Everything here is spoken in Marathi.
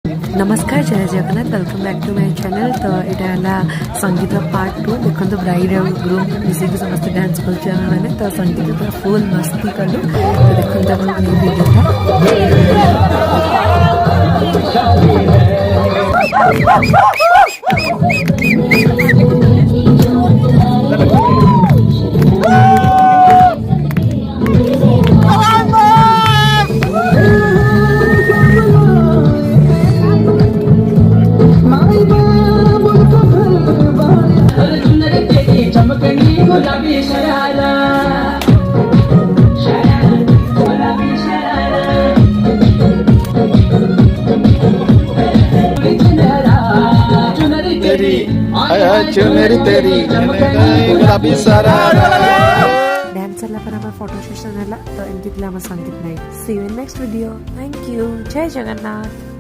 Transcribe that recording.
नमस्कार जय Jagannath welcome back to my channel. तो यहाँ संगीत पार्ट 2 देखो ब्राइड और ग्रूम मिसिक समस्त डांस कर तो संगीत पूरा फुल मस्ती कलु तो चुनरी तेरी गुलाबी सारा डांसरला पण आम्हाला फोटो सेशन आला तो एमतीतला आम्हाला संगीत नाही see you in next video thank you जय जगन्नाथ।